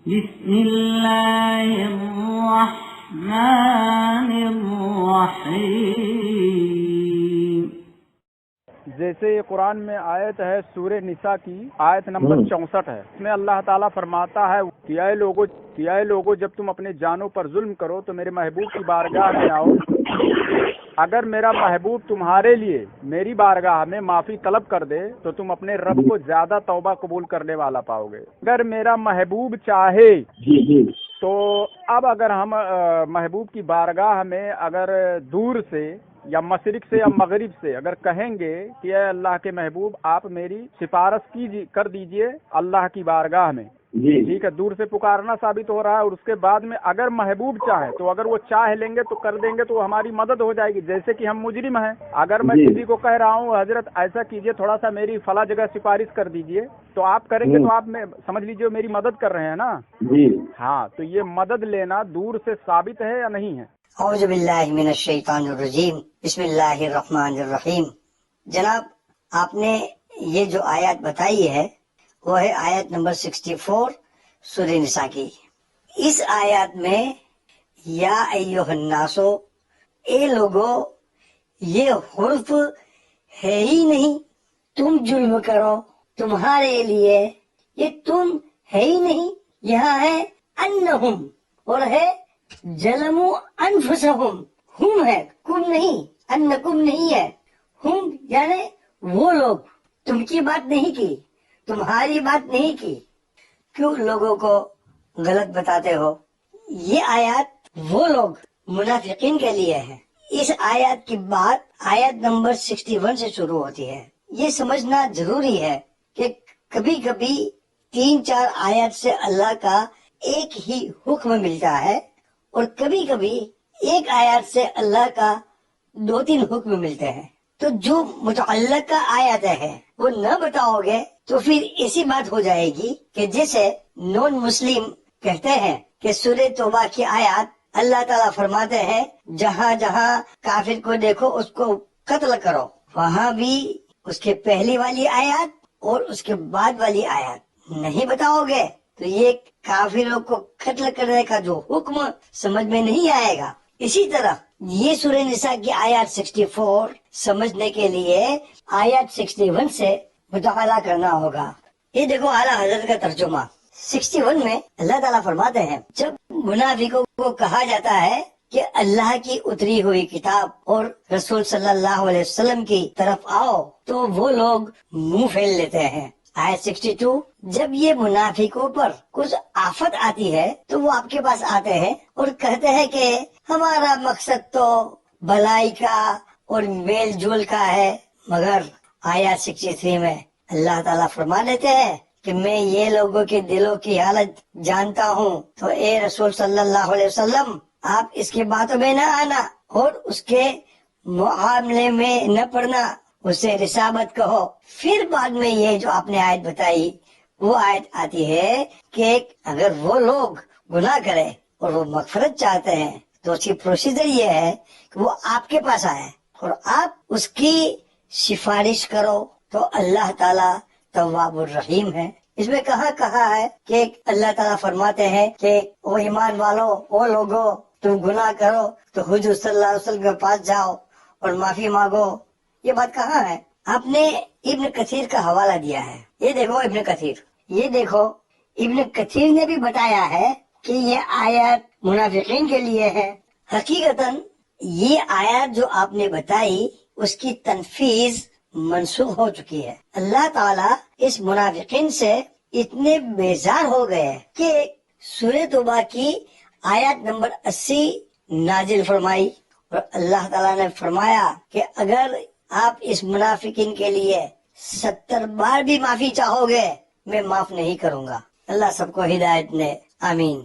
بسم اللہ الرحمن الرحیم۔ جیسے یہ قرآن میں آیت ہے سورہ نساء کی آیت نمبر 64 ہے، اس میں اللہ تعالیٰ فرماتا ہے کہ اے لوگو جب تم اپنے جانوں پر ظلم کرو تو میرے محبوب کی بارگاہ میں آؤ، اگر میرا محبوب تمہارے لیے میری بارگاہ میں معافی طلب کر دے تو تم اپنے رب کو زیادہ توبہ قبول کرنے والا پاؤ گے۔ اگر میرا محبوب چاہے تو اب اگر ہم محبوب کی بارگاہ میں اگر دور سے یا مشرق سے یا مغرب سے اگر کہیں گے کہ اے اللہ کے محبوب آپ میری سفارش کر دیجئے اللہ کی بارگاہ میں، ٹھیک ہے، دور سے پکارنا ثابت ہو رہا ہے، اور اس کے بعد میں اگر محبوب چاہے تو اگر وہ چاہ لیں گے تو کر دیں گے تو ہماری مدد ہو جائے گی۔ جیسے کہ ہم مجرم ہیں، اگر میں کسی کو کہہ رہا ہوں حضرت ایسا کیجئے تھوڑا سا میری فلاں جگہ سفارش کر دیجئے، تو آپ کریں گے تو آپ میں سمجھ لیجئے میری مدد کر رہے ہیں نا۔ ہاں، تو یہ مدد لینا دور سے ثابت ہے یا نہیں ہے؟ اعوذ باللہ من الشیطان الرجیم، بسم اللہ الرحمن الرحیم۔ جناب، آپ نے یہ جو آیات بتائی ہے وہ ہے آیت نمبر 64 سورہ نساء کی۔ اس آیات میں یا ایھا الناسو، اے لوگو، یہ حرف ہے ہی نہیں تم ظلم کرو تمہارے لیے، یہ تم ہے ہی نہیں، یہاں ہے انہم اور ہے ظلموا انفسہم، ہم ہے کم نہیں، انکم نہیں ہے، ہم یعنی وہ لوگ، تم کی بات نہیں کی، تمہاری بات نہیں کی، کیوں لوگوں کو غلط بتاتے ہو؟ یہ آیات وہ لوگ منافقین کے لیے ہے۔ اس آیات کی بات آیت نمبر 61 سے شروع ہوتی ہے۔ یہ سمجھنا ضروری ہے کہ کبھی کبھی 3-4 آیات سے اللہ کا ایک ہی حکم ملتا ہے، اور کبھی کبھی ایک آیات سے اللہ کا 2-3 حکم ملتے ہیں۔ تو جو متعلقہ آیات ہے وہ نہ بتاؤ گے تو پھر ایسی بات ہو جائے گی کہ جیسے نون مسلم کہتے ہیں کہ سورہ توبہ کی آیات اللہ تعالیٰ فرماتے ہیں جہاں جہاں کافر کو دیکھو اس کو قتل کرو، وہاں بھی اس کے پہلی والی آیات اور اس کے بعد والی آیات نہیں بتاؤ گے تو یہ کافروں کو قتل کرنے کا جو حکم سمجھ میں نہیں آئے گا۔ اسی طرح یہ سورہ نساء کی آیات 64 سمجھنے کے لیے آیات 61 سے مطالعہ کرنا ہوگا۔ یہ دیکھو اعلیٰ حضرت کا ترجمہ 61 میں اللہ تعالیٰ فرماتے ہیں جب منافقوں کو کہا جاتا ہے کہ اللہ کی اتری ہوئی کتاب اور رسول صلی اللہ علیہ وسلم کی طرف آؤ تو وہ لوگ منہ پھیل لیتے ہیں۔ آیت 62 جب یہ منافقوں پر کچھ آفت آتی ہے تو وہ آپ کے پاس آتے ہیں اور کہتے ہیں کہ ہمارا مقصد تو بھلائی کا اور میل جول کا ہے، مگر آیت 63 میں اللہ تعالیٰ فرما دیتے ہیں کہ میں یہ لوگوں کے دلوں کی حالت جانتا ہوں، تو اے رسول صلی اللہ علیہ وسلم آپ اس کی باتوں میں نہ آنا اور اس کے معاملے میں نہ پڑنا، اسے رسالت کہو۔ پھر بعد میں یہ جو آپ نے آیت بتائی وہ آیت آتی ہے کہ اگر وہ لوگ گناہ کرے اور وہ مغفرت چاہتے ہیں تو اس کی پروسیجر یہ ہے کہ وہ آپ کے پاس آئے اور آپ اس کی سفارش کرو، تو اللہ تعالیٰ تواب الرحیم ہے۔ اس میں کہا ہے کہ اللہ تعالیٰ فرماتے ہیں کہ او ایمان والو، او لوگو، تم گناہ کرو تو حضور صلی اللہ علیہ وسلم کے پاس جاؤ اور معافی مانگو۔ یہ بات کہاں ہے؟ آپ نے ابن کثیر کا حوالہ دیا ہے، یہ دیکھو ابن کثیر نے بھی بتایا ہے کہ یہ آیات منافقین کے لیے ہے۔ حقیقتاً یہ آیات جو آپ نے بتائی اس کی تنفیذ منسوخ ہو چکی ہے۔ اللہ تعالیٰ اس منافقین سے اتنے بیزار ہو گئے کہ سورہ توبہ کی آیت نمبر 80 نازل فرمائی، اور اللہ تعالیٰ نے فرمایا کہ اگر آپ اس منافقین کے لیے 70 بار بھی معافی چاہو گے میں معاف نہیں کروں گا۔ اللہ سب کو ہدایت دے، آمین۔